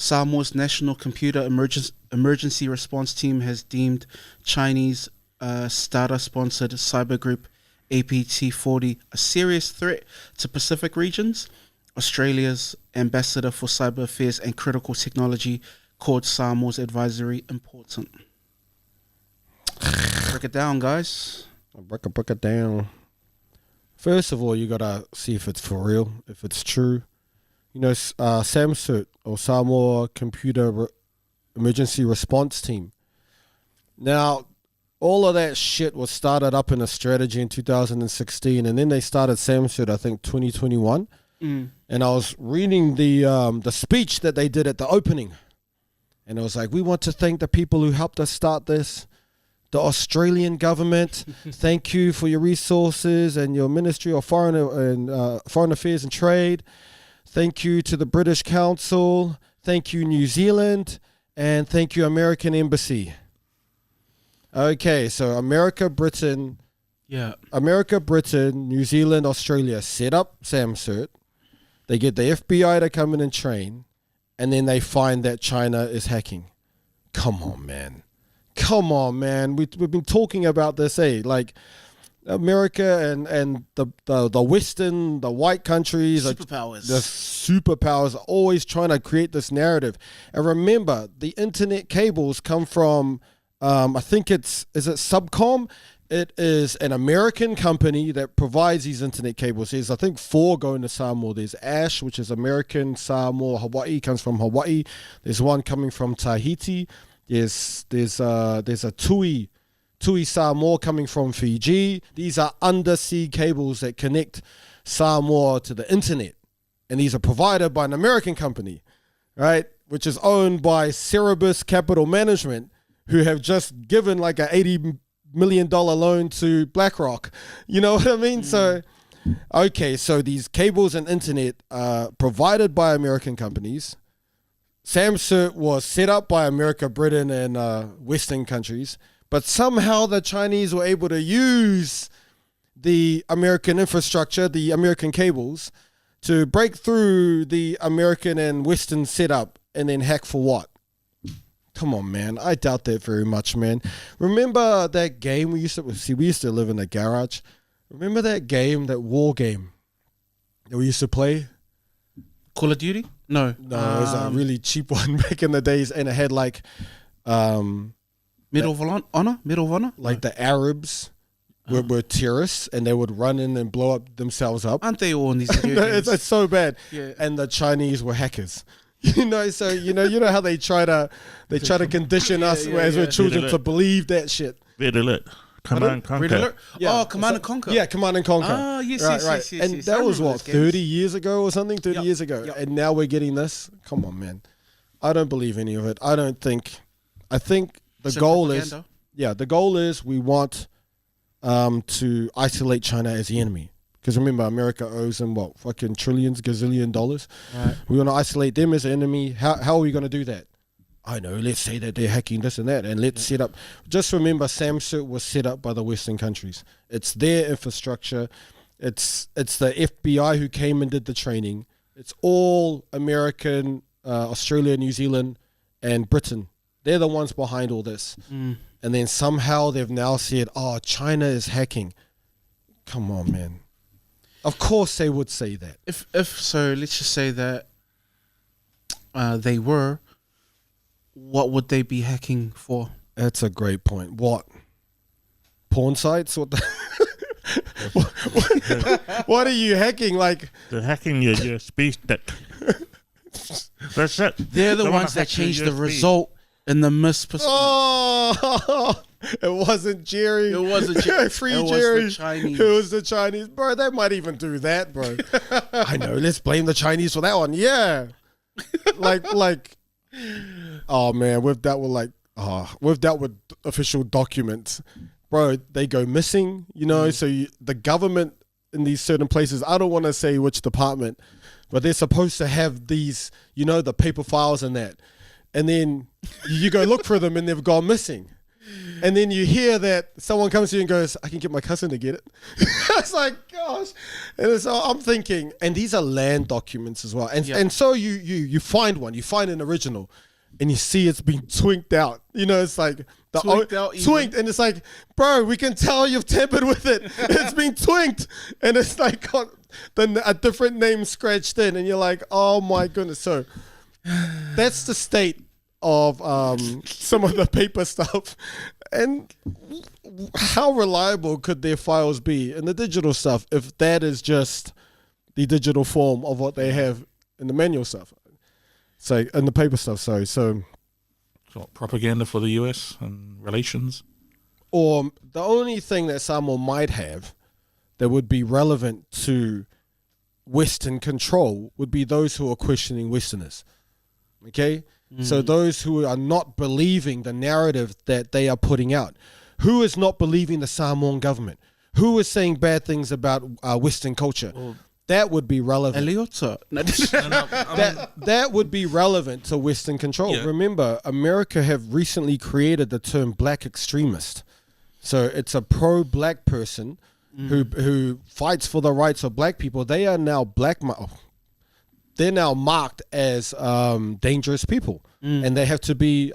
Samoa's National Computer Emergency Response Team has deemed Chinese starter-sponsored cyber group APT-40 a serious threat to Pacific regions. Australia's ambassador for cyber affairs and critical technology called Samoa's advisory important. Break it down, guys. Break it down. First of all, you gotta see if it's for real, if it's true. You know, SAMCERT, or Samoa Computer Emergency Response Team. Now, all of that shit was started up in a strategy in 2016, and then they started SAMCERT, I think, 2021. And I was reading the speech that they did at the opening, and it was like, we want to thank the people who helped us start this. The Australian government, thank you for your resources and your Ministry of Foreign Affairs and Trade. Thank you to the British Council. Thank you, New Zealand. And thank you, American Embassy. Okay, so America, Britain, New Zealand, Australia set up SAMCERT. They get the FBI to come in and train. And then they find that China is hacking. Come on, man. We've been talking about this, like America and the Western, the white countries, the superpowers are always trying to create this narrative. And remember, the internet cables come from, I think is it Subcom? It is an American company that provides these internet cables. There's, I think, 4 going to Samoa. There's Ash, which is American. Samoa, Hawaii comes from Hawaii. There's one coming from Tahiti. There's a Tui Samoa coming from Fiji. These are undersea cables that connect Samoa to the internet. And these are provided by an American company, right? Which is owned by Cerebus Capital Management, who have just given like a $80 million loan to BlackRock. You know what I mean? So these cables and internet are provided by American companies. SAMCERT was set up by America, Britain, and Western countries, but somehow the Chinese were able to use the American infrastructure, the American cables, to break through the American and Western setup and then hack for what? Come on, man. I doubt that very much, man. Remember that game we used to live in a garage. Remember that game, that war game that we used to play? Call of Duty? No, it was a really cheap one back in the days, and it had like Medal of Honor? Like the Arabs were terrorists, and they would run in and blow up themselves up. Aren't they all in these video games? It's so bad. Yeah. And the Chinese were hackers. You know, so you know how they try to condition us as we're children to believe that shit. Red alert. Command Conquer. Red alert? Yeah. Oh, Command and Conquer. Yeah, Command and Conquer. Ah, yes. And that was what, 30 years ago or something? 30 years ago. Yep. And now we're getting this? Come on, man. I don't believe any of it. I think the goal is we want to isolate China as the enemy. Because remember, America owes them what, fucking trillions, gazillion dollars. Right. We want to isolate them as an enemy. How are we going to do that? I know, let's say that they're hacking this and that, and let's set up. Just remember, SAMCERT was set up by the Western countries. It's their infrastructure. It's the FBI who came and did the training. It's all American, Australia, New Zealand, and Britain. They're the ones behind all this. And then somehow they've now said, oh, China is hacking. Come on, man. Of course they would say that. If so, let's just say that they were. What would they be hacking for? That's a great point. What? Porn sites? What the what are you hacking? Like, they're hacking your USB stick. That's it. They're the ones that change the result in the Oh, it wasn't Jerry. It wasn't Jerry. Free it Jerry. Was the Chinese. It was the Chinese. Bro, they might even do that, bro. I know. Let's blame the Chinese for that one. Yeah. like. Oh man, we've dealt with official documents, bro. They go missing, you know. So the government in these certain places, I don't want to say which department, but they're supposed to have these, you know, the paper files and that, and then you go look for them and they've gone missing. And then you hear that someone comes to you and goes, I can get my cousin to get it. It's like, gosh. And so I'm thinking, and these are land documents as well. And so you find one, you find an original, and you see it's been twinked out. You know, it's like twinked, and it's like, bro, we can tell you've tampered with it. It's been twinked, and it's like got a different name scratched in, and you're like, oh my goodness. So that's the state of some of the paper stuff, and how reliable could their files be in the digital stuff if that is just the digital form of what they have in the manual stuff? So in the paper stuff, sorry. So propaganda for the US and relations? Or the only thing that Samoa might have that would be relevant to Western control would be those who are questioning Westerners. Okay? So those who are not believing the narrative that they are putting out. Who is not believing the Samoan government? Who is saying bad things about Western culture? That would be relevant. Eliota. That would be relevant to Western control. Yeah. Remember, America have recently created the term black extremist. So it's a pro-black person who fights for the rights of black people. They are now they're now marked as dangerous people, and they have to be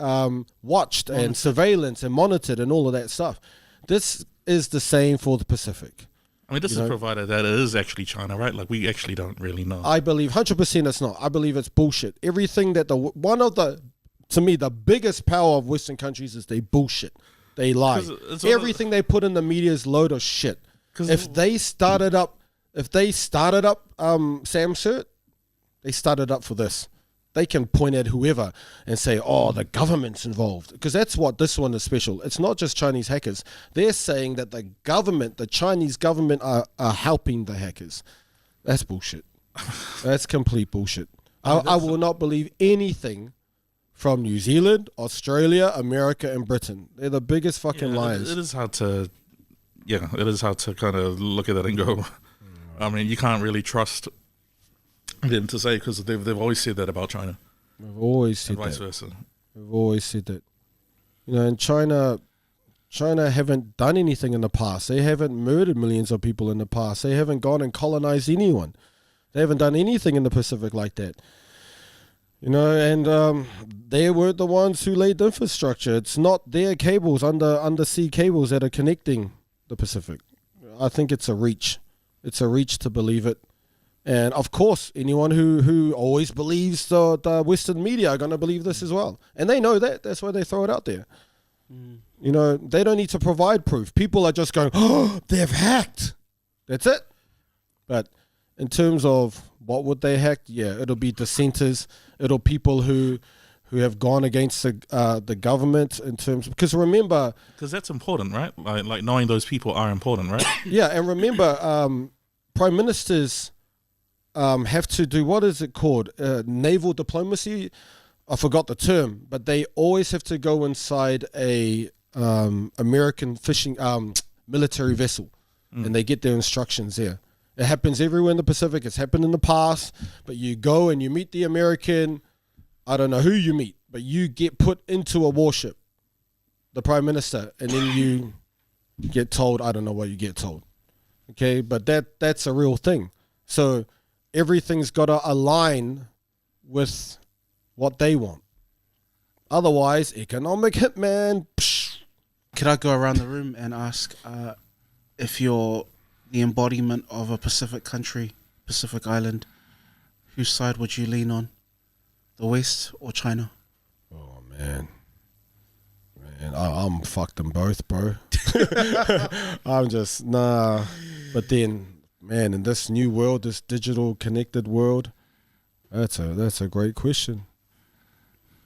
watched and surveillance and monitored and all of that stuff. This is the same for the Pacific. I mean, this is provided that it is actually China, right? Like, we actually don't really know. I believe 100% it's not. I believe it's bullshit. Everything that to me, the biggest power of Western countries is they bullshit. They lie. Everything they put in the media is load of shit. If they started up Samsert, they started up for this. They can point at whoever and say, oh, the government's involved. Because that's what this one is special. It's not just Chinese hackers. They're saying that the Chinese government are helping the hackers. That's bullshit. That's complete bullshit. I will not believe anything from New Zealand, Australia, America, and Britain. They're the biggest fucking liars. It is hard to kind of look at that and go, I mean, you can't really trust them to say, because they've always said that about China. We've always said and vice that. versa. We've always said that. You know, and China haven't done anything in the past. They haven't murdered millions of people in the past. They haven't gone and colonized anyone. They haven't done anything in the Pacific like that. You know, and they weren't the ones who laid the infrastructure. It's not their cables, undersea cables that are connecting the Pacific. I think it's a reach. It's a reach to believe it. And of course, anyone who always believes the Western media are going to believe this as well. And they know that. That's why they throw it out there. You know, they don't need to provide proof. People are just going, oh, they've hacked. That's it. But in terms of what would they hack? Yeah, it'll be dissenters. It'll people who have gone against the government in terms, because remember, because that's important, right? Like knowing those people are important, right? Yeah, and remember, prime ministers have to do, what is it called? Naval diplomacy. I forgot the term, but they always have to go inside a American fishing military vessel, and they get their instructions there. It happens everywhere in the Pacific. It's happened in the past, but you go and you meet the American, I don't know who you meet, but you get put into a warship, the prime minister, and then you get told, I don't know what you get told. Okay, but that's a real thing. So everything's got to align with what they want. Otherwise, economic hitman. Psh. Could I go around the room and ask if you're the embodiment of a Pacific country, Pacific island, whose side would you lean on? The West or China? Oh, man. I'm fucked them both, bro. I'm just, nah. But then, man, in this new world, this digital connected world, that's a great question.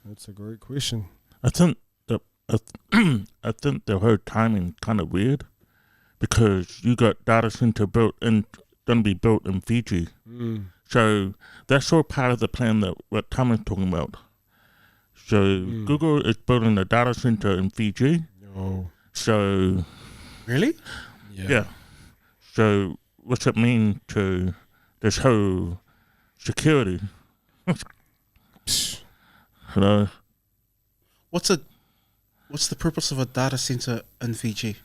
That's a great question. I think the whole timing kind of weird, because you got data center going to be built in Fiji. So that's all part of the plan that what Tom is talking about. So Google is building a data center in Fiji. Oh. So really? Yeah. So what's it mean to this whole security? What's a What's the purpose of a data center in Fiji?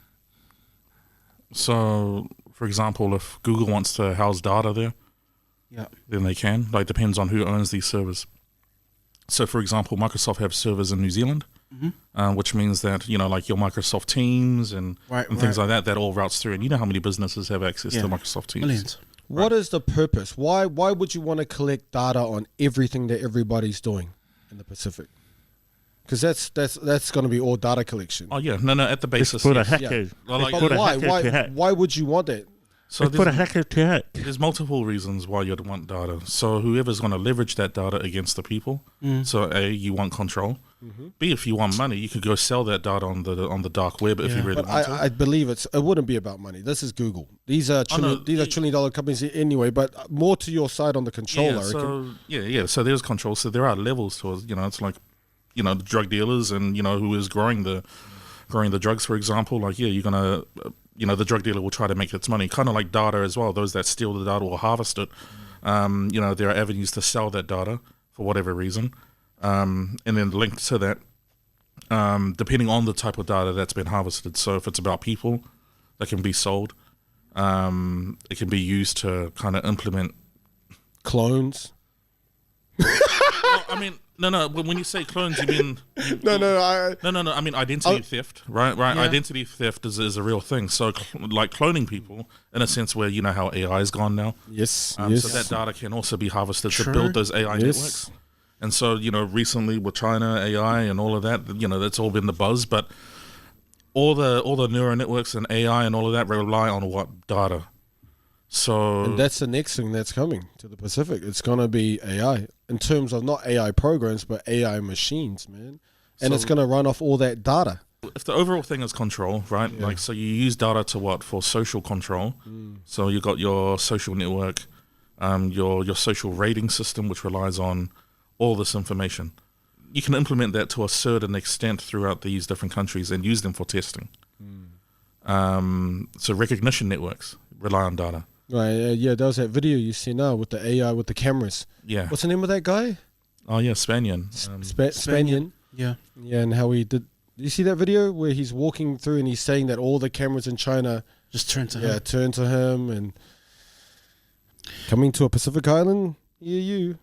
So, for example, if Google wants to house data there, Yeah. then they can. Like, depends on who owns these servers. So, for example, Microsoft have servers in New Zealand, which means that, like your Microsoft Teams and things like that all routes through. And you know how many businesses have access to Microsoft Teams? Millions. What is the purpose? Why would you want to collect data on everything that everybody's doing in the Pacific? Because that's going to be all data collection. Oh, yeah. No, at the basis. For the yes. hackers. Well, like, Put a hacker to hack. Why would you want that? So It's for a hacker to hack. there's multiple reasons why you'd want data. So whoever's going to leverage that data against the people. So A, you want control. B, if you want money, you could go sell that data on the dark web if you really But want to. I believe it wouldn't be about money. This is Google. These are trillion-dollar companies anyway. But more to your side on the control, I reckon. So there's control. So there are levels to it. It's like, the drug dealers and who is growing the drugs, for example. Like, you're gonna. The drug dealer will try to make its money, kind of like data as well. Those that steal the data will harvest it. There are avenues to sell that data for whatever reason. And then linked to that, depending on the type of data that's been harvested. So if it's about people, that can be sold. It can be used to kind of implement Clones. Well, I mean, no. When you say clones, you mean No. I mean identity theft, right? Yeah. Identity theft is a real thing. So, like cloning people, in a sense, where how AI is gone now. Yes. So that data can also be harvested to True. build those AI networks. And so, recently with China AI and all of that, that's all been the buzz. But all the neural networks and AI and all of that rely on what data. So And that's the next thing that's coming to the Pacific. It's going to be AI in terms of not AI programs, but AI machines, man. And it's going to run off all that data. if the overall thing is control, right? Yeah. Like, so you use data to what? For social control. So you got your social network, your social rating system, which relies on all this information. You can implement that to a certain extent throughout these different countries and use them for testing. So recognition networks rely on data. Right, yeah, that was that video you see now with the AI, with the cameras. Yeah. What's the name of that guy? Oh, yeah, Spanian. Spanian. Yeah. Yeah, and how he did you see that video where he's walking through and he's saying that all the cameras in China Just turn to him. turn to him and coming to a Pacific island, you.